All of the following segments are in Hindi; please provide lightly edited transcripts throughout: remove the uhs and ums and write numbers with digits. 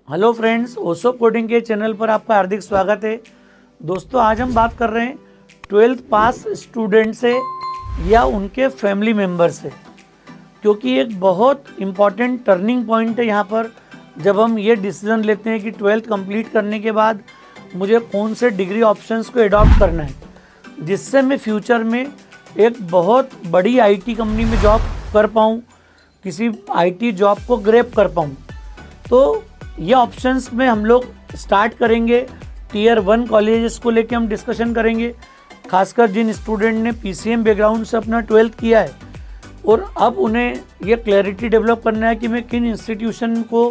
हेलो फ्रेंड्स, ओसो कोडिंग के चैनल पर आपका हार्दिक स्वागत है। दोस्तों, आज हम बात कर रहे हैं 12th पास स्टूडेंट से या उनके फैमिली मेम्बर से, क्योंकि एक बहुत इम्पॉर्टेंट टर्निंग पॉइंट है यहाँ पर। जब हम ये डिसीज़न लेते हैं कि 12th कंप्लीट करने के बाद मुझे कौन से डिग्री ऑप्शंस को एडॉप्ट करना है, जिससे मैं फ्यूचर में एक बहुत बड़ी आईटी कंपनी में जॉब कर पाऊँ, किसी आईटी जॉब को ग्रैब कर पाऊँ। तो ये ऑप्शंस में हम लोग स्टार्ट करेंगे। टीयर 1 कॉलेजेस को लेके हम डिस्कशन करेंगे, खासकर जिन स्टूडेंट ने पीसीएम बैकग्राउंड से अपना 12th किया है और अब उन्हें ये क्लैरिटी डेवलप करना है कि मैं किन इंस्टीट्यूशन को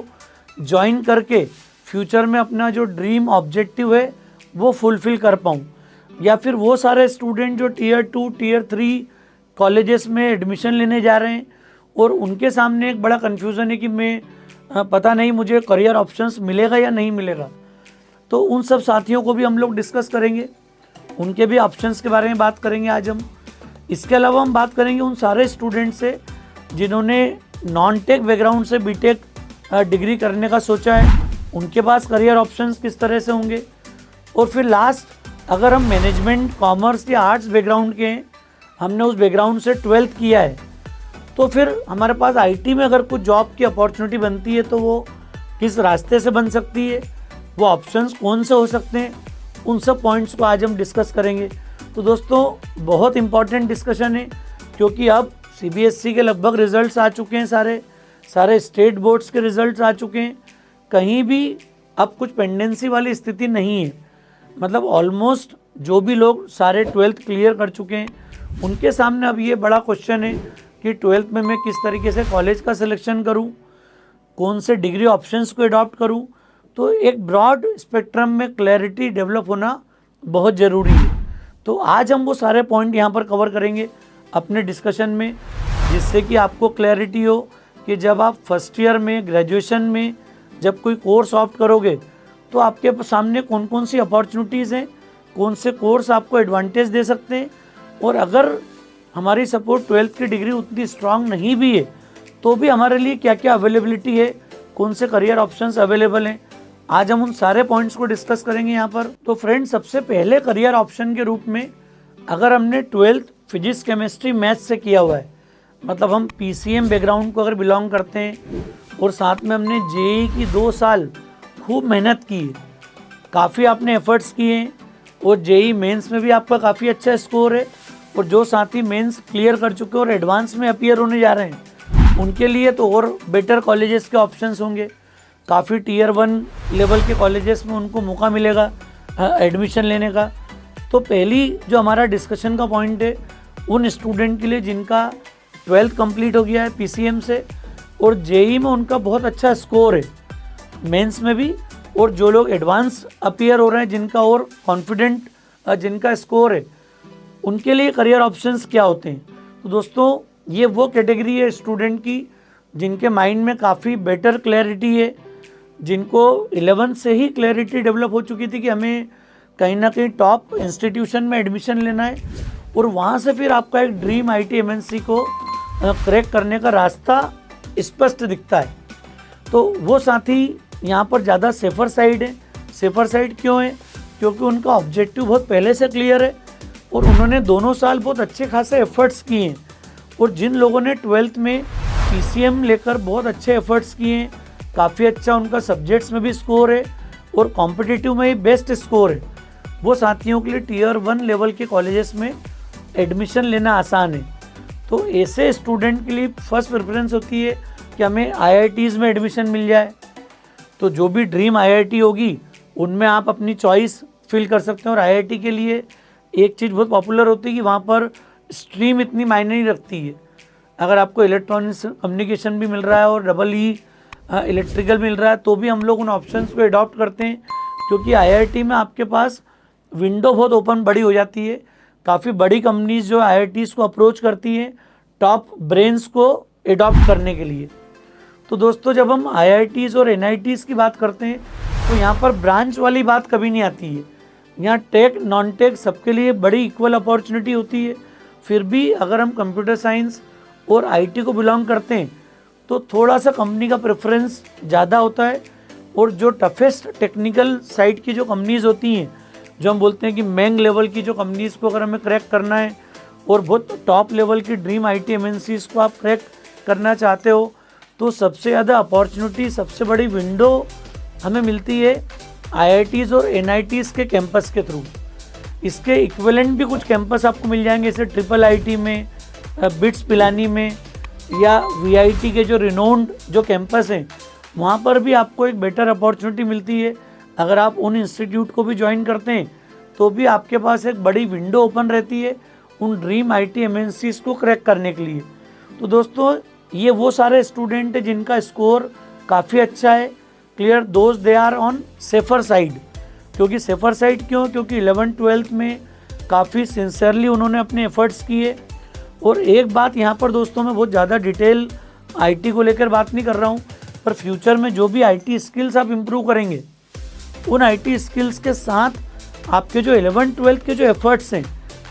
ज्वाइन करके फ्यूचर में अपना जो ड्रीम ऑब्जेक्टिव है वो फुलफ़िल कर पाऊँ। या फिर वो सारे स्टूडेंट जो टीयर 2 टीयर 3 कॉलेजेस में एडमिशन लेने जा रहे हैं और उनके सामने एक बड़ा कन्फ्यूज़न है कि मैं पता नहीं मुझे करियर ऑप्शंस मिलेगा या नहीं मिलेगा। तो उन सब साथियों को भी हम लोग डिस्कस करेंगे, उनके भी ऑप्शंस के बारे में बात करेंगे आज हम। इसके अलावा हम बात करेंगे उन सारे स्टूडेंट से जिन्होंने नॉन टेक बैकग्राउंड से बीटेक डिग्री करने का सोचा है, उनके पास करियर ऑप्शंस किस तरह से होंगे। और फिर लास्ट, अगर हम मैनेजमेंट, कॉमर्स या आर्ट्स बैकग्राउंड के हैं, हमने उस बैकग्राउंड से 12th किया है, तो फिर हमारे पास आईटी में अगर कुछ जॉब की अपॉर्चुनिटी बनती है तो वो किस रास्ते से बन सकती है, वो ऑप्शंस कौन से हो सकते हैं, उन सब पॉइंट्स को आज हम डिस्कस करेंगे। तो दोस्तों, बहुत इम्पॉर्टेंट डिस्कशन है, क्योंकि अब सीबीएसई के लगभग रिजल्ट्स आ चुके हैं, सारे स्टेट बोर्ड्स के रिजल्ट्स आ चुके हैं। कहीं भी अब कुछ पेंडेंसी वाली स्थिति नहीं है। मतलब ऑलमोस्ट जो भी लोग सारे 12th क्लियर कर चुके हैं, उनके सामने अब ये बड़ा क्वेश्चन है कि 12th में मैं किस तरीके से कॉलेज का सिलेक्शन करूं, कौन से डिग्री ऑप्शंस को अडॉप्ट करूं। तो एक ब्रॉड स्पेक्ट्रम में क्लैरिटी डेवलप होना बहुत ज़रूरी है। तो आज हम वो सारे पॉइंट यहाँ पर कवर करेंगे अपने डिस्कशन में, जिससे कि आपको क्लैरिटी हो कि जब आप फर्स्ट ईयर में, ग्रेजुएशन में जब कोई कोर्स ऑप्ट करोगे तो आपके सामने कौन कौन सी अपॉर्चुनिटीज़ हैं, कौन से कोर्स आपको एडवांटेज दे सकते हैं। और अगर हमारी सपोर्ट 12th की डिग्री उतनी स्ट्रांग नहीं भी है तो भी हमारे लिए क्या क्या अवेलेबिलिटी है, कौन से करियर ऑप्शंस अवेलेबल हैं, आज हम उन सारे पॉइंट्स को डिस्कस करेंगे यहाँ पर। तो फ्रेंड्स, सबसे पहले करियर ऑप्शन के रूप में अगर हमने 12th फिजिक्स, केमिस्ट्री, मैथ्स से किया हुआ है, मतलब हम पीसीएम बैकग्राउंड को अगर बिलोंग करते हैं और साथ में हमने जेईई की 2 साल खूब मेहनत की है, काफ़ी आपने एफर्ट्स किए हैं और जेईई मेंस में भी आपका काफ़ी अच्छा स्कोर है, और जो साथी मेंस क्लियर कर चुके हैं और एडवांस में अपीयर होने जा रहे हैं, उनके लिए तो और बेटर कॉलेजेस के ऑप्शंस होंगे। काफ़ी टीयर 1 लेवल के कॉलेजेस में उनको मौका मिलेगा एडमिशन लेने का। तो पहली जो हमारा डिस्कशन का पॉइंट है, उन स्टूडेंट के लिए जिनका 12th कंप्लीट हो गया है पीसीएम से और जेईई में उनका बहुत अच्छा स्कोर है, मेंस में भी, और जो लोग एडवांस अपीयर हो रहे हैं, जिनका और कॉन्फिडेंट जिनका स्कोर है, उनके लिए करियर ऑप्शंस क्या होते हैं। तो दोस्तों, ये वो कैटेगरी है स्टूडेंट की जिनके माइंड में काफ़ी बेटर क्लैरिटी है, जिनको 11th से ही क्लैरिटी डेवलप हो चुकी थी कि हमें कहीं ना कहीं टॉप इंस्टीट्यूशन में एडमिशन लेना है और वहाँ से फिर आपका एक ड्रीम आईटी एमएनसी को क्रैक करने का रास्ता स्पष्ट दिखता है। तो वो साथी यहाँ पर ज़्यादा सेफर साइड है। सेफर साइड क्यों है? क्योंकि उनका ऑब्जेक्टिव बहुत पहले से क्लियर है और उन्होंने दोनों साल बहुत अच्छे खासे एफर्ट्स किए हैं। और जिन लोगों ने 12th में पीसीएम लेकर बहुत अच्छे एफर्ट्स किए हैं, काफ़ी अच्छा उनका सब्जेक्ट्स में भी स्कोर है और कॉम्पिटिटिव में ही बेस्ट स्कोर है, वो साथियों के लिए टीयर 1 लेवल के कॉलेजेस में एडमिशन लेना आसान है। तो ऐसे स्टूडेंट के लिए फर्स्ट प्रेफरेंस होती है कि हमें आईआईटीज़ में एडमिशन मिल जाए। तो जो भी ड्रीम आईआईटी होगी उनमें आप अपनी चॉइस फिल कर सकते हैं। और आईआईटी के लिए एक चीज़ बहुत पॉपुलर होती है कि वहाँ पर स्ट्रीम इतनी मायने नहीं रखती है। अगर आपको इलेक्ट्रॉनिक्स कम्युनिकेशन भी मिल रहा है और डबल इलेक्ट्रिकल मिल रहा है तो भी हम लोग उन ऑप्शंस को अडॉप्ट करते हैं, क्योंकि आईआईटी में आपके पास विंडो बहुत ओपन बड़ी हो जाती है। काफ़ी बड़ी कंपनीज जो आईआईटीज़ को अप्रोच करती हैं टॉप ब्रेन्स को अडॉप्ट करने के लिए। तो दोस्तों, जब हम आईआईटीज़ और एनआईटीज़ की बात करते हैं तो यहाँ पर ब्रांच वाली बात कभी नहीं आती है। यहाँ टेक, नॉन टेक सबके लिए बड़ी इक्वल अपॉर्चुनिटी होती है। फिर भी अगर हम कंप्यूटर साइंस और आईटी को बिलोंग करते हैं तो थोड़ा सा कंपनी का प्रेफरेंस ज़्यादा होता है और जो टफेस्ट टेक्निकल साइड की जो कंपनीज़ होती हैं, जो हम बोलते हैं कि मैंग लेवल की जो कंपनीज़ को अगर हमें क्रैक करना है और बहुत टॉप लेवल की ड्रीम आईटी एमएनसीज़ को आप क्रैक करना चाहते हो, तो सबसे ज़्यादा अपॉर्चुनिटी, सबसे बड़ी विंडो हमें मिलती है आईआईटीज़ और एनआईटीज़ के कैंपस के थ्रू। इसके इक्विवेलेंट भी कुछ कैंपस आपको मिल जाएंगे, जैसे ट्रिपल आईटी में, बिट्स पिलानी में, या वीआईटी के जो रिनोन्ड जो कैंपस हैं वहाँ पर भी आपको एक बेटर अपॉर्चुनिटी मिलती है। अगर आप उन इंस्टीट्यूट को भी ज्वाइन करते हैं तो भी आपके पास एक बड़ी विंडो ओपन रहती है उन ड्रीम आईटी एमएनसीज़ को क्रैक करने के लिए। तो दोस्तों, ये वो सारे स्टूडेंट हैं जिनका स्कोर काफ़ी अच्छा है। Clear, those they are on safer side. क्योंकि सेफर साइड क्यों? क्योंकि 11th-12th में काफ़ी सिंसियरली उन्होंने अपने एफर्ट्स किए। और एक बात यहाँ पर दोस्तों, मैं बहुत ज़्यादा डिटेल आईटी को लेकर बात नहीं कर रहा हूँ, पर फ्यूचर में जो भी आईटी स्किल्स आप इम्प्रूव करेंगे, उन आईटी स्किल्स के साथ आपके जो 11th-12th के जो एफर्ट्स हैं,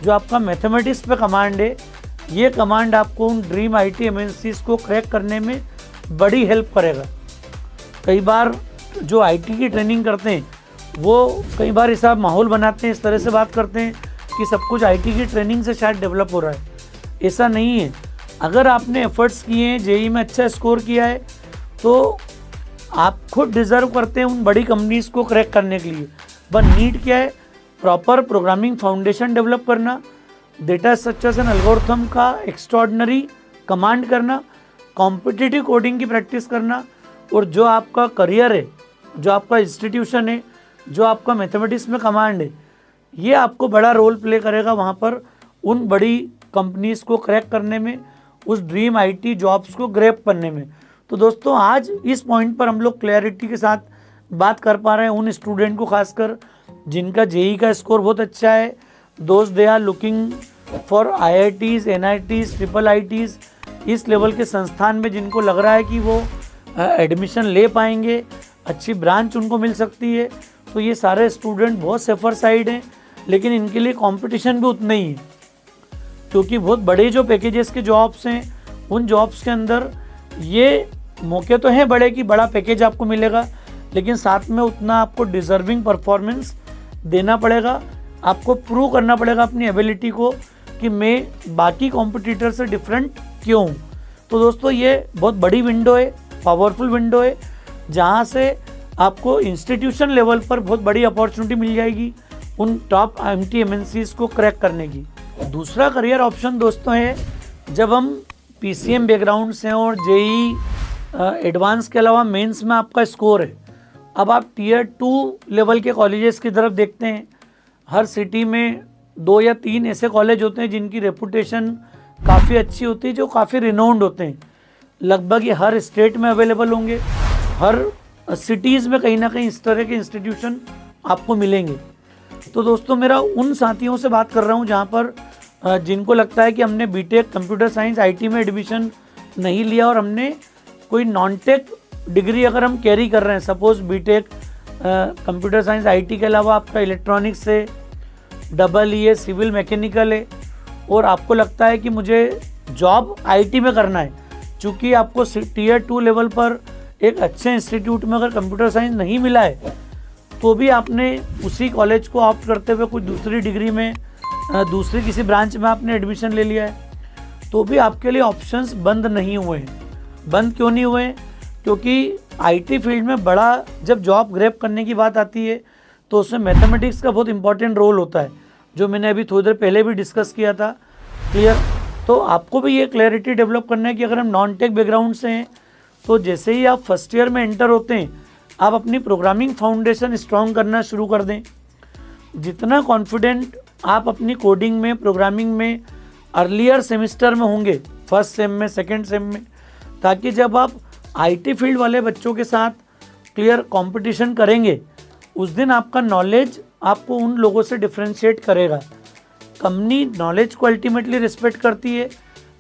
जो आपका मैथमेटिक्स पे कमांड है, ये कमांड आपको उन ड्रीम आईटी एमएनसीज़ को क्रैक करने में बड़ी हेल्प करेगा। कई बार जो आईटी की ट्रेनिंग करते हैं वो कई बार ऐसा माहौल बनाते हैं, इस तरह से बात करते हैं कि सब कुछ आईटी की ट्रेनिंग से शायद डेवलप हो रहा है। ऐसा नहीं है। अगर आपने एफर्ट्स किए हैं, जेईई में अच्छा स्कोर किया है, तो आप खुद डिज़र्व करते हैं उन बड़ी कंपनीज़ को क्रैक करने के लिए। बस नीड क्या है? प्रॉपर प्रोग्रामिंग फाउंडेशन डेवलप करना, डेटा स्ट्रक्चर्स एंड एल्गोरिथम का एक्स्ट्रॉर्डिनरी कमांड करना, कॉम्पिटिटिव कोडिंग की प्रैक्टिस करना, और जो आपका करियर है, जो आपका इंस्टीट्यूशन है, जो आपका मैथमेटिक्स में कमांड है, ये आपको बड़ा रोल प्ले करेगा वहाँ पर उन बड़ी कंपनीज़ को क्रैक करने में, उस ड्रीम आईटी जॉब्स को ग्रैब करने में। तो दोस्तों, आज इस पॉइंट पर हम लोग क्लैरिटी के साथ बात कर पा रहे हैं उन स्टूडेंट को, खासकर जिनका जेईई का स्कोर बहुत अच्छा है। दोस्त they are looking for IITs, NITs, triple ITs, इस लेवल के संस्थान में जिनको लग रहा है कि वो एडमिशन ले पाएंगे, अच्छी ब्रांच उनको मिल सकती है। तो ये सारे स्टूडेंट बहुत सेफर साइड हैं, लेकिन इनके लिए कंपटीशन भी उतना ही है, क्योंकि बहुत बड़े जो पैकेजेस के जॉब्स हैं, उन जॉब्स के अंदर ये मौके तो हैं बड़े कि बड़ा पैकेज आपको मिलेगा, लेकिन साथ में उतना आपको डिज़र्विंग परफॉर्मेंस देना पड़ेगा। आपको प्रूव करना पड़ेगा अपनी एबिलिटी को कि मैं बाकी कॉम्पिटिटर से डिफरेंट क्यों हूँ। तो दोस्तों, ये बहुत बड़ी विंडो है, पावरफुल विंडो है, जहाँ से आपको इंस्टीट्यूशन लेवल पर बहुत बड़ी अपॉर्चुनिटी मिल जाएगी उन टॉप आईटी एमएनसीज़ को क्रैक करने की। दूसरा करियर ऑप्शन दोस्तों है, जब हम पीसीएम बैकग्राउंड से और जेईई एडवांस के अलावा मेंस में आपका स्कोर है, अब आप टियर 2 लेवल के कॉलेजेस की तरफ देखते हैं। हर सिटी में 2 या 3 ऐसे कॉलेज होते हैं जिनकी रेपुटेशन काफ़ी अच्छी होती है, जो काफ़ी रिनोन्ड होते हैं। लगभग ये हर स्टेट में अवेलेबल होंगे, हर सिटीज़ में कहीं ना कहीं इस तरह के इंस्टीट्यूशन आपको मिलेंगे। तो दोस्तों, मेरा उन साथियों से बात कर रहा हूँ जहाँ पर जिनको लगता है कि हमने बीटेक कंप्यूटर साइंस आईटी में एडमिशन नहीं लिया और हमने कोई नॉन टेक डिग्री अगर हम कैरी कर रहे हैं, suppose BTech computer science IT के अलावा आपका इलेक्ट्रॉनिक्स से EE सिविल मैकेनिकल है, और आपको लगता है कि मुझे जॉब आईटी में करना है, चूँकि आपको टियर 2 लेवल पर एक अच्छे इंस्टीट्यूट में अगर कंप्यूटर साइंस नहीं मिला है, तो भी आपने उसी कॉलेज को ऑप्ट करते हुए कुछ दूसरी डिग्री में दूसरी किसी ब्रांच में आपने एडमिशन ले लिया है, तो भी आपके लिए ऑप्शंस बंद नहीं हुए हैं। बंद क्यों नहीं हुए? क्योंकि आईटी फील्ड में बड़ा जब जॉब ग्रैब करने की बात आती है तो उसमें मैथमेटिक्स का बहुत इंपॉर्टेंट रोल होता है, जो मैंने अभी थोड़ी देर पहले भी डिस्कस किया था। क्लियर? तो आपको भी ये क्लैरिटी डेवलप करना है कि अगर हम नॉन टेक बैकग्राउंड से हैं, तो जैसे ही आप फर्स्ट ईयर में एंटर होते हैं, आप अपनी प्रोग्रामिंग फाउंडेशन स्ट्रॉन्ग करना शुरू कर दें। जितना कॉन्फिडेंट आप अपनी कोडिंग में, प्रोग्रामिंग में अर्लियर सेमिस्टर में होंगे, फर्स्ट सेम में, सेकंड सेम में, ताकि जब आप आईटी फील्ड वाले बच्चों के साथ क्लियर कंपटीशन करेंगे, उस दिन आपका नॉलेज आपको उन लोगों से डिफरेंशिएट करेगा। कंपनी नॉलेज को अल्टीमेटली रिस्पेक्ट करती है।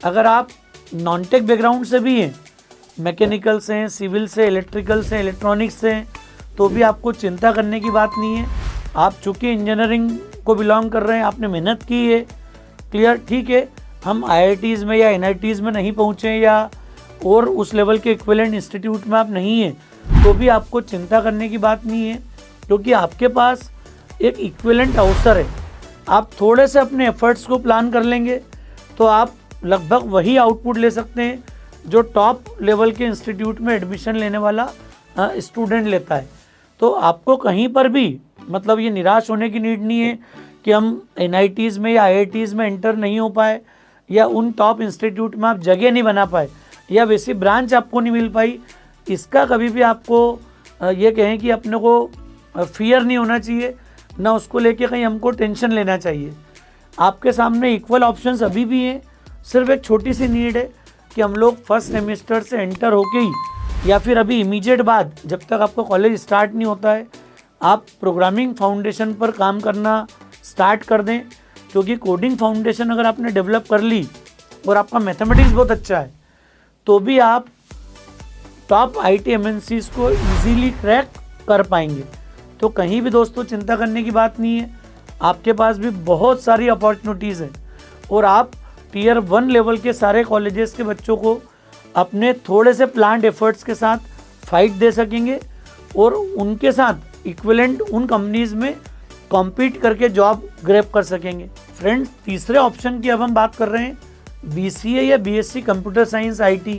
अगर आप नॉन टेक बैकग्राउंड से भी हैं, मैकेनिकल से हैं, सिविल से, इलेक्ट्रिकल से, इलेक्ट्रॉनिक्स से हैं, तो भी आपको चिंता करने की बात नहीं है। आप चूँकि इंजीनियरिंग को बिलोंग कर रहे हैं, आपने मेहनत की है, क्लियर, ठीक है, हम आईआईटीज़ में या एनआईटीज़ में नहीं पहुँचे या और उस लेवल के इक्विवेलेंट इंस्टीट्यूट में आप नहीं हैं, तो भी आपको चिंता करने की बात नहीं है, क्योंकि आपके पास एक इक्विवेलेंट अवसर है। आप थोड़े से अपने एफर्ट्स को प्लान कर लेंगे तो आप लगभग वही आउटपुट ले सकते हैं जो टॉप लेवल के इंस्टीट्यूट में एडमिशन लेने वाला स्टूडेंट लेता है। तो आपको कहीं पर भी मतलब ये निराश होने की नीड नहीं है कि हम NITs में या IITs में एंटर नहीं हो पाए, या उन टॉप इंस्टीट्यूट में आप जगह नहीं बना पाए, या वैसी ब्रांच आपको नहीं मिल पाई। इसका कभी भी आपको ये कहें कि अपने को फियर नहीं होना चाहिए, ना उसको लेके कहीं हमको टेंशन लेना चाहिए। आपके सामने इक्वल ऑप्शंस अभी भी हैं, सिर्फ एक छोटी सी नीड है कि हम लोग फर्स्ट सेमेस्टर से एंटर होके ही या फिर अभी इमीडिएट बाद, जब तक आपका कॉलेज स्टार्ट नहीं होता है, आप प्रोग्रामिंग फाउंडेशन पर काम करना स्टार्ट कर दें। क्योंकि कोडिंग फाउंडेशन अगर आपने डेवलप कर ली और आपका मैथमेटिक्स बहुत अच्छा है तो भी आप टॉप IT MNCs को इजीली क्रैक कर पाएंगे। तो कहीं भी दोस्तों चिंता करने की बात नहीं है, आपके पास भी बहुत सारी अपॉर्चुनिटीज़ हैं और आप Tier 1 लेवल के सारे कॉलेजेस के बच्चों को अपने थोड़े से प्लान्ड एफर्ट्स के साथ फाइट दे सकेंगे और उनके साथ इक्विवेलेंट उन कंपनीज में कॉम्पीट करके जॉब ग्रैब कर सकेंगे। फ्रेंड्स, तीसरे ऑप्शन की अब हम बात कर रहे हैं BCA या BSc कंप्यूटर साइंस IT।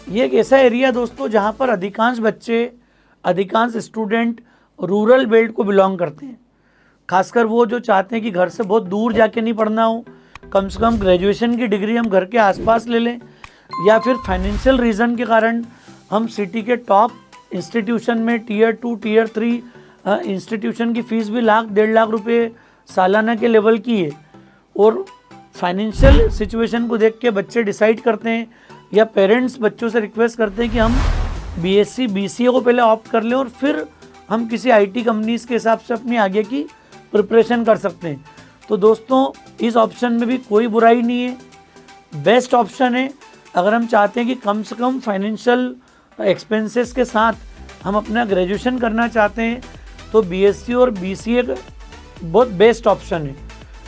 ये एक ऐसा एरिया दोस्तों जहाँ पर अधिकांश बच्चे, अधिकांश स्टूडेंट रूरल बेल्ट को बिलोंग करते हैं। खासकर वो जो चाहते हैं कि घर से बहुत दूर जाके नहीं पढ़ना हो, कम से कम ग्रेजुएशन की डिग्री हम घर के आसपास ले लें, या फिर फाइनेंशियल रीज़न के कारण हम सिटी के टॉप इंस्टीट्यूशन में Tier 2 Tier 3 इंस्टीट्यूशन की फ़ीस भी लाख 1.5 लाख रुपए सालाना के लेवल की है। और फाइनेंशियल सिचुएशन को देख के बच्चे डिसाइड करते हैं या पेरेंट्स बच्चों से रिक्वेस्ट करते हैं कि हम BSc BCA को पहले ऑप्ट कर लें और फिर हम किसी IT कंपनीज़ के हिसाब से अपनी आगे की प्रिपरेशन कर सकते हैं। तो दोस्तों इस ऑप्शन में भी कोई बुराई नहीं है, बेस्ट ऑप्शन है। अगर हम चाहते हैं कि कम से कम फाइनेंशियल एक्सपेंसेस के साथ हम अपना ग्रेजुएशन करना चाहते हैं तो BSc और BCA बहुत बेस्ट ऑप्शन है।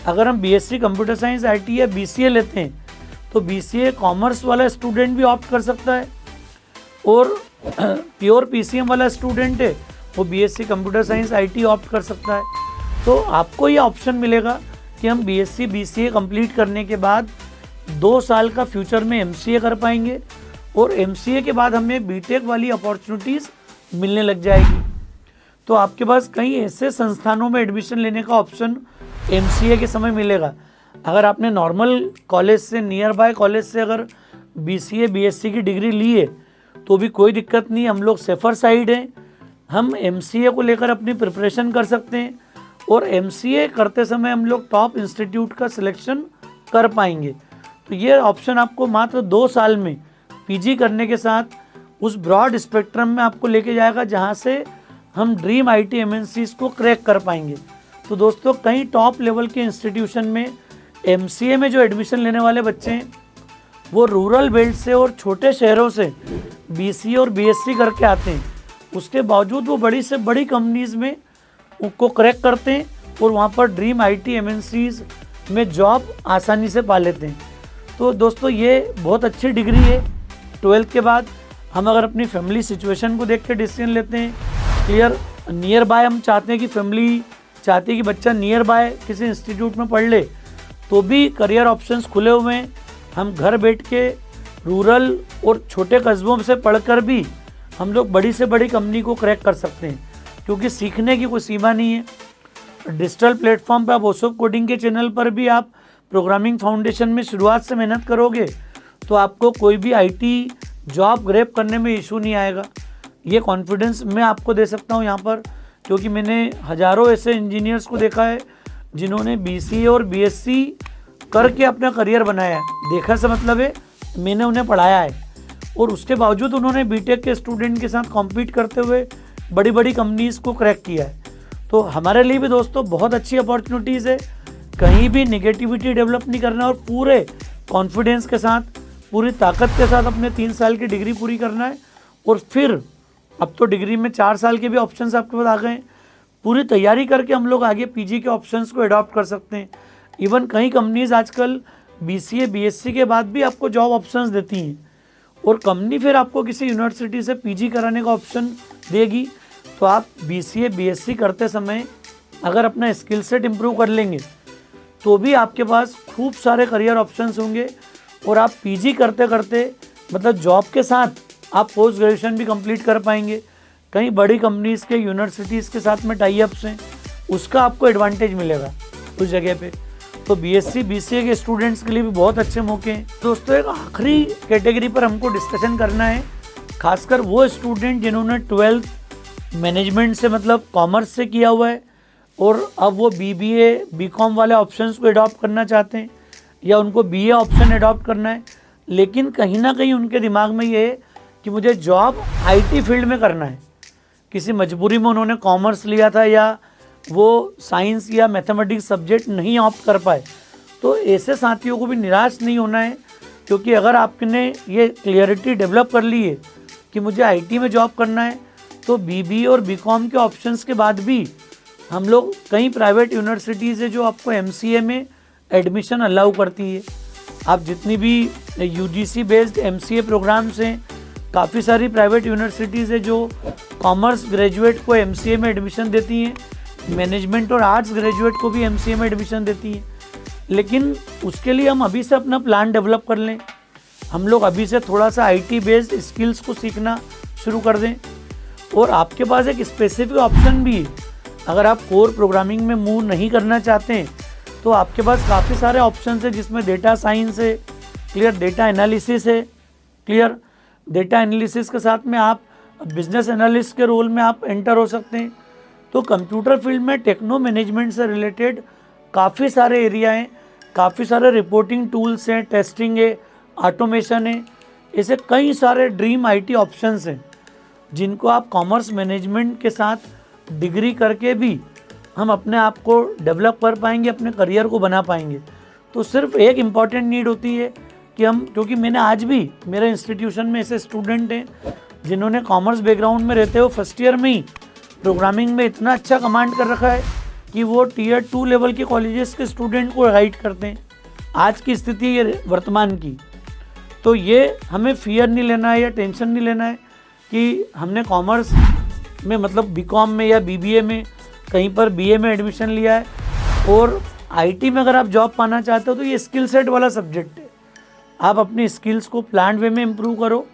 अगर हम BSc कंप्यूटर साइंस IT या BCA लेते हैं तो BCA कॉमर्स वाला स्टूडेंट भी ऑप्ट कर सकता है और प्योर PCM वाला स्टूडेंट है वो BSc computer science IT opt कर सकता है। तो आपको ये ऑप्शन मिलेगा कि हम BSc BCA कंप्लीट करने के बाद 2 साल का फ्यूचर में MCA कर पाएंगे और MCA के बाद हमें BTech वाली अपॉर्चुनिटीज़ मिलने लग जाएगी। तो आपके पास कई ऐसे संस्थानों में एडमिशन लेने का ऑप्शन MCA के समय मिलेगा। अगर आपने नॉर्मल कॉलेज से, नियर बाय कॉलेज से अगर BCA BSc की डिग्री ली है तो भी कोई दिक्कत नहीं, हम लोग सेफर साइड हैं। हम MCA को लेकर अपनी प्रिपरेशन कर सकते हैं और MCA करते समय हम लोग टॉप इंस्टीट्यूट का सिलेक्शन कर पाएंगे। तो ये ऑप्शन आपको मात्र 2 साल में PG करने के साथ उस ब्रॉड स्पेक्ट्रम में आपको लेके जाएगा जहाँ से हम ड्रीम IT MNCs को क्रैक कर पाएंगे। तो दोस्तों कई टॉप लेवल के इंस्टीट्यूशन में MCA में जो एडमिशन लेने वाले बच्चे हैं वो रूरल बेल्ट से और छोटे शहरों से BCA और BSc करके आते हैं। उसके बावजूद वो बड़ी से बड़ी कंपनीज़ में उनको क्रैक करते हैं और वहाँ पर ड्रीम IT MNCs में जॉब आसानी से पा लेते हैं। तो दोस्तों ये बहुत अच्छी डिग्री है। 12th के बाद हम अगर अपनी फैमिली सिचुएशन को देख के डिसीजन लेते हैं, नियर बाय हम चाहते हैं कि फैमिली चाहती है कि बच्चा नियर बाय किसी इंस्टीट्यूट में पढ़ ले तो भी करियर ऑप्शंस खुले हुए हैं। हम घर बैठ के रूरल और छोटे कस्बों से पढ़कर भी हम लोग बड़ी से बड़ी कंपनी को क्रैक कर सकते हैं, क्योंकि सीखने की कोई सीमा नहीं है। डिजिटल प्लेटफॉर्म पर आप ओसोप कोडिंग के चैनल पर भी आप प्रोग्रामिंग फाउंडेशन में शुरुआत से मेहनत करोगे तो आपको कोई भी IT जॉब ग्रैब करने में इशू नहीं आएगा। ये कॉन्फिडेंस मैं आपको दे सकता हूँ यहाँ पर, क्योंकि मैंने हज़ारों ऐसे इंजीनियर्स को देखा है जिन्होंने BCA और BSc करके अपना करियर बनाया है। देखा से मतलब है मैंने उन्हें पढ़ाया है और उसके बावजूद उन्होंने BTech के स्टूडेंट के साथ कॉम्पीट करते हुए बड़ी बड़ी कंपनीज़ को क्रैक किया है। तो हमारे लिए भी दोस्तों बहुत अच्छी अपॉर्चुनिटीज़ है। कहीं भी नेगेटिविटी डेवलप नहीं करना और पूरे कॉन्फिडेंस के साथ, पूरी ताकत के साथ अपने 3 साल की डिग्री पूरी करना है। और फिर अब तो डिग्री में 4 साल के भी ऑप्शंस आपके पास आ गए हैं। पूरी तैयारी करके हम लोग आगे PG के ऑप्शंस को अडॉप्ट कर सकते हैं। इवन कई कंपनीज आजकल BCA BSc के बाद भी आपको जॉब ऑप्शंस देती हैं और कंपनी फिर आपको किसी यूनिवर्सिटी से पीजी कराने का ऑप्शन देगी। तो आप बीसीए बीएससी करते समय अगर अपना स्किल सेट इम्प्रूव कर लेंगे तो भी आपके पास खूब सारे करियर ऑप्शंस होंगे, और आप पीजी करते करते मतलब जॉब के साथ आप पोस्ट ग्रेजुएशन भी कंप्लीट कर पाएंगे। कई बड़ी कंपनीज़ के यूनिवर्सिटीज़ के साथ में टाई अप्स हैं, उसका आपको एडवांटेज मिलेगा उस जगह पे। तो बीएससी बीसीए के स्टूडेंट्स के लिए भी बहुत अच्छे मौके हैं। दोस्तों एक आखिरी कैटेगरी पर हमको डिस्कशन करना है, खासकर वो स्टूडेंट जिन्होंने 12th मैनेजमेंट से मतलब कॉमर्स से किया हुआ है और अब वो बीबीए बीकॉम वाले ऑप्शंस को अडॉप्ट करना चाहते हैं या उनको बीए ऑप्शन अडॉप्ट करना है, लेकिन कहीं ना कहीं उनके दिमाग में ये है कि मुझे जॉब आईटी फील्ड में करना है। किसी मजबूरी में उन्होंने कॉमर्स लिया था या वो साइंस या मैथमेटिक्स सब्जेक्ट नहीं ऑप्ट कर पाए। तो ऐसे साथियों को भी निराश नहीं होना है, क्योंकि अगर आपने ये क्लियरिटी डेवलप कर ली है कि मुझे आईटी में जॉब करना है, तो बीबीए और बीकॉम के ऑप्शंस के बाद भी हम लोग कई प्राइवेट यूनिवर्सिटीज़ है जो आपको एमसीए में एडमिशन अलाउ करती है। आप जितनी भी यूजीसी बेस्ड एमसीए प्रोग्राम्स हैं, काफ़ी सारी प्राइवेट यूनिवर्सिटीज़ है जो कॉमर्स ग्रेजुएट को एमसीए में एडमिशन देती हैं, मैनेजमेंट और आर्ट्स ग्रेजुएट को भी एमसीए में एडमिशन देती हैं। लेकिन उसके लिए हम अभी से अपना प्लान डेवलप कर लें, हम लोग अभी से थोड़ा सा आईटी बेस्ड स्किल्स को सीखना शुरू कर दें। और आपके पास एक स्पेसिफिक ऑप्शन भी है, अगर आप कोर प्रोग्रामिंग में मूव नहीं करना चाहते हैं तो आपके पास काफ़ी सारे ऑप्शन है, जिसमें डेटा साइंस है, क्लियर डेटा एनालिसिस है, क्लियर डेटा एनालिसिस के साथ में आप बिजनेस एनालिस्ट के रोल में आप एंटर हो सकते हैं। तो कंप्यूटर फील्ड में टेक्नो मैनेजमेंट से रिलेटेड काफ़ी सारे एरिया हैं, काफ़ी सारे रिपोर्टिंग टूल्स हैं, टेस्टिंग है, ऑटोमेशन है, ऐसे कई सारे ड्रीम आईटी ऑप्शंस हैं जिनको आप कॉमर्स मैनेजमेंट के साथ डिग्री करके भी हम अपने आप को डेवलप कर पाएंगे, अपने करियर को बना पाएंगे। तो सिर्फ एक इम्पॉर्टेंट नीड होती है कि हम, क्योंकि मैंने आज भी मेरे इंस्टीट्यूशन में ऐसे स्टूडेंट हैं जिन्होंने कॉमर्स बैकग्राउंड में रहते हुए फर्स्ट ईयर में ही प्रोग्रामिंग में इतना अच्छा कमांड कर रखा है कि वो टियर 2 लेवल के कॉलेजेस के स्टूडेंट को गाइड करते हैं। आज की स्थिति ये वर्तमान की, तो ये हमें फियर नहीं लेना है या टेंशन नहीं लेना है कि हमने कॉमर्स में मतलब बीकॉम में या बीबीए में कहीं पर बीए में एडमिशन लिया है और आईटी में अगर आप जॉब पाना चाहते हो तो ये स्किल सेट वाला सब्जेक्ट है। आप अपनी स्किल्स को प्लान्ड वे में इम्प्रूव करो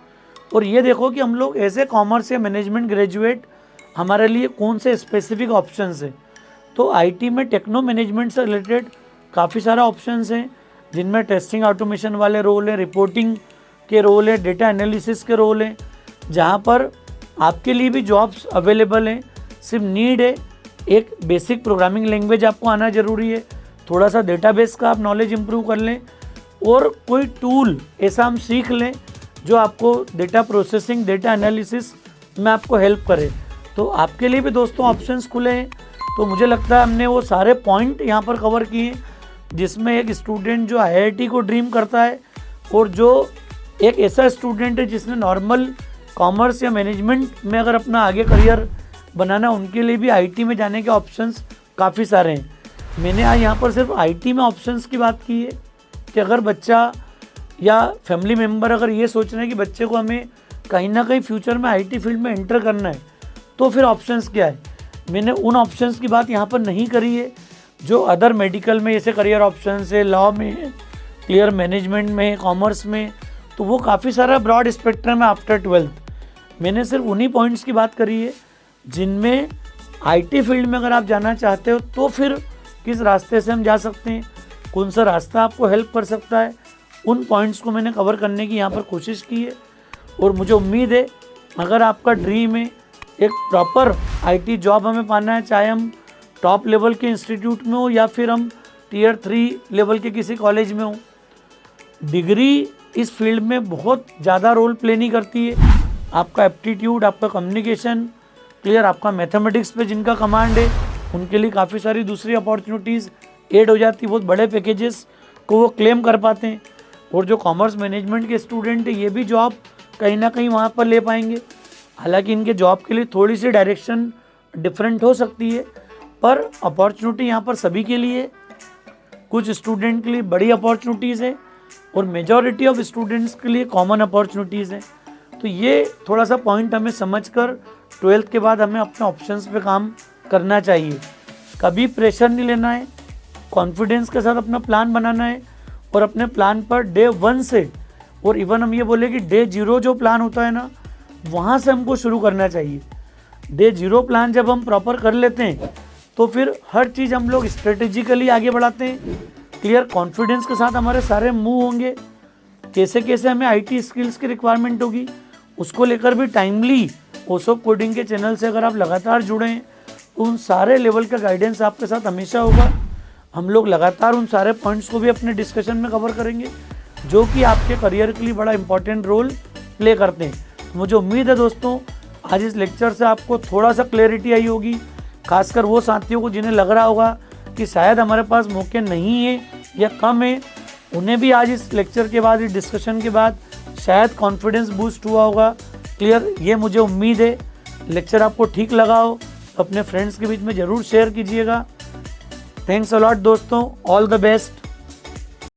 और ये देखो कि हम लोग ऐसे कॉमर्स या मैनेजमेंट ग्रेजुएट हमारे लिए कौन से स्पेसिफिक ऑप्शंस हैं। तो आईटी में टेक्नो मैनेजमेंट से रिलेटेड काफ़ी सारा ऑप्शंस हैं, जिनमें टेस्टिंग ऑटोमेशन वाले रोल हैं, रिपोर्टिंग के रोल हैं, डेटा एनालिसिस के रोल हैं, जहाँ पर आपके लिए भी जॉब्स अवेलेबल हैं। सिर्फ नीड है एक बेसिक प्रोग्रामिंग लैंग्वेज आपको आना ज़रूरी है, थोड़ा सा डेटाबेस का आप नॉलेज इंप्रूव कर लें और कोई टूल ऐसा हम सीख लें जो आपको डेटा प्रोसेसिंग डेटा एनालिसिस में आपको हेल्प करे। तो आपके लिए भी दोस्तों ऑप्शंस खुले हैं। तो मुझे लगता है हमने वो सारे पॉइंट यहाँ पर कवर किए हैं, जिसमें एक स्टूडेंट जो आईआईटी को ड्रीम करता है और जो एक ऐसा स्टूडेंट है जिसने नॉर्मल कॉमर्स या मैनेजमेंट में अगर अपना आगे करियर बनाना, उनके लिए भी आईटी में जाने के ऑप्शंस काफ़ी सारे हैं। मैंने आज यहाँ पर सिर्फ आईटी में ऑप्शंस की बात की है कि अगर बच्चा या फैमिली मेम्बर अगर ये सोच रहे हैं कि बच्चे को हमें कहीं ना कहीं फ्यूचर में आईटी फील्ड में एंटर करना है, तो फिर ऑप्शंस क्या है। मैंने उन ऑप्शंस की बात यहाँ पर नहीं करी है जो अदर मेडिकल में जैसे करियर ऑप्शंस है, लॉ में, क्लियर मैनेजमेंट में, कॉमर्स में, तो वो काफ़ी सारा ब्रॉड स्पेक्ट्रम है आफ्टर 12th। मैंने सिर्फ उन्हीं पॉइंट्स की बात करी है जिनमें आईटी फील्ड में अगर आप जाना चाहते हो तो फिर किस रास्ते से हम जा सकते हैं, कौन सा रास्ता आपको हेल्प कर सकता है, उन पॉइंट्स को मैंने कवर करने की यहाँ पर कोशिश की है। और मुझे उम्मीद है अगर आपका ड्रीम है एक प्रॉपर आईटी जॉब हमें पाना है, चाहे हम टॉप लेवल के इंस्टीट्यूट में हो या फिर हम टियर 3 लेवल के किसी कॉलेज में हो, डिग्री इस फील्ड में बहुत ज़्यादा रोल प्ले नहीं करती है। आपका एप्टीट्यूड, आपका कम्युनिकेशन, क्लियर आपका मैथमेटिक्स पे जिनका कमांड है, उनके लिए काफ़ी सारी दूसरी अपॉर्चुनिटीज़ ऐड हो जाती है, बहुत बड़े पैकेजेस को वो क्लेम कर पाते हैं। और जो कॉमर्स मैनेजमेंट के स्टूडेंट है ये भी जॉब कहीं ना कहीं वहाँ पर ले पाएंगे। हालांकि इनके जॉब के लिए थोड़ी सी डायरेक्शन डिफरेंट हो सकती है, पर अपॉर्चुनिटी यहाँ पर सभी के लिए, कुछ स्टूडेंट के लिए बड़ी अपॉर्चुनिटीज़ है, और मेजॉरिटी ऑफ स्टूडेंट्स के लिए कॉमन अपॉर्चुनिटीज़ हैं। तो ये थोड़ा सा पॉइंट हमें समझकर 12th के बाद हमें अपने ऑप्शंस पे काम करना चाहिए। कभी प्रेशर नहीं लेना है, कॉन्फिडेंस के साथ अपना प्लान बनाना है और अपने प्लान पर डे 1 से, और इवन हम ये बोले कि डे 0 जो प्लान होता है ना, वहाँ से हमको शुरू करना चाहिए। डे 0 प्लान जब हम प्रॉपर कर लेते हैं तो फिर हर चीज़ हम लोग स्ट्रेटेजिकली आगे बढ़ाते हैं। क्लियर कॉन्फिडेंस के साथ हमारे सारे मूव होंगे। कैसे कैसे हमें IT स्किल्स की रिक्वायरमेंट होगी उसको लेकर भी टाइमली ओसोप कोडिंग के चैनल से अगर आप लगातार जुड़े हैं तो उन सारे लेवल का गाइडेंस आपके साथ हमेशा होगा। हम लोग लगातार उन सारे पॉइंट्स को भी अपने डिस्कशन में कवर करेंगे जो कि आपके करियर के लिए बड़ा इंपॉर्टेंट रोल प्ले करते हैं। मुझे उम्मीद है दोस्तों आज इस लेक्चर से आपको थोड़ा सा क्लैरिटी आई होगी, खासकर वो साथियों को जिन्हें लग रहा होगा कि शायद हमारे पास मौके नहीं है या कम है, उन्हें भी आज इस लेक्चर के बाद, इस डिस्कशन के बाद शायद कॉन्फिडेंस बूस्ट हुआ होगा। क्लियर, ये मुझे उम्मीद है। लेक्चर आपको ठीक लगा हो तो अपने फ्रेंड्स के बीच में ज़रूर शेयर कीजिएगा। थैंक्स अ लॉट दोस्तों, ऑल द बेस्ट।